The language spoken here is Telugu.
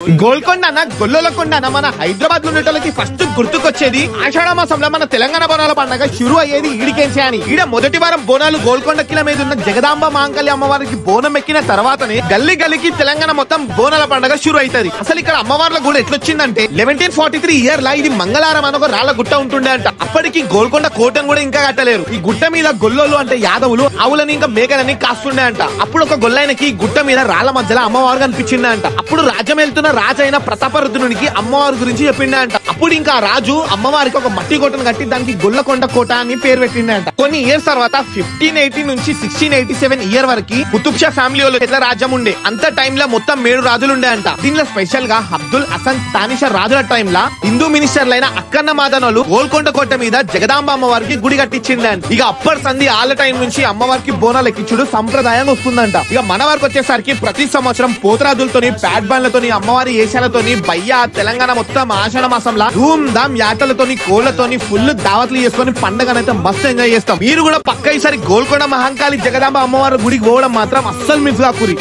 గోల్కొండ అన్న గొల్లకొండ అన్న మన హైదరాబాద్ లో ఉండేటోళ్ళకి ఫస్ట్ గుర్తుకొచ్చేది ఆషాఢ మాసంలో మన తెలంగాణ బోనాల పండుగ షురు అయ్యేది ఈడికేసే అని. ఈడ మొదటి వారం బోనాలు గోల్కొండ కిల మీద ఉన్న జగదాంబ మాంకల్య అమ్మవారికి బోనం ఎక్కిన తర్వాతనే గల్లీ గల్లీకి తెలంగాణ మొత్తం బోనాల పండుగ షురు అవుతుంది. అసలు ఇక్కడ అమ్మవార్ల కూడా ఎట్లొచ్చిందంటే 1143 ఇయర్ లా ఇది మంగళారం అని ఒక రాళ్ల గుట్ట ఉంటుండే అంట. అప్పటికి గోల్కొండ కోటను కూడా ఇంకా కట్టలేరు. ఈ గుట్ట మీద గొల్లోలు అంటే యాదవులు ఆవులని ఇంకా మేకలని కాస్తుండే అంట. అప్పుడు ఒక గొల్లైనకి గుట్ట మీద రాళ్ల మధ్యలో అమ్మవారు కనిపించిండే అంట. అప్పుడు రాజ్యం వెళ్తున్న రాజైన ప్రతాపరుద్రునికి అమ్మవారి గురించి చెప్పిండే అంట. అప్పుడు ఇంకా రాజు అమ్మవారికి ఒక మట్టి కోటను కట్టి దానికి గొల్లకొండ కోట అని పేరు పెట్టిండే అంట. కొన్ని ఇయర్స్ తర్వాత 1580 నుంచి 1687 ఇయర్ వరకు కుతుబ్ షా ఫ్యామిలీ వాళ్ళు ఎట్లా రాజ్యం ఉండే అంత టైం లో మొత్తం 7 రాజులు ఉండే అంట. దీనిలో స్పెషల్ గా అబ్దుల్ హసన్ తానిషా రాజుల టైం లా హిందూ మినిస్టర్లైన అక్కన్న మాదనోలు గోల్కొండ కోట మీద జగదాంబ అమ్మవారికి గుడి కట్టించిండే అంట. ఇక అప్పటి సంధి ఆళ్ళ టైం నుంచి అమ్మవారికి బోనాలు ఎక్కించుడు సంప్రదాయం వస్తుందంట. ఇక మన వారికి వచ్చేసరికి ప్రతి సంవత్సరం పోతరాజులతోని ప్యాడ్ బాన్లతోని అమ్మవారి ఏషాలతోని బయ్యా తెలంగాణ మొత్తం ఆషాఢ మాసంలో ధూమ్ ధామ్ యాటలతోని కోళ్లతోని ఫుల్ దావత్లు చేసుకొని పండగనైతే మస్తు ఎంజాయ్ చేస్తాం. మీరు కూడా పక్క ఈసారి గోల్కొండ మహంకాళి జగదాంబ అమ్మవారి గుడికి పోవడం మాత్రం అస్సలు మిస్ కాకూరి.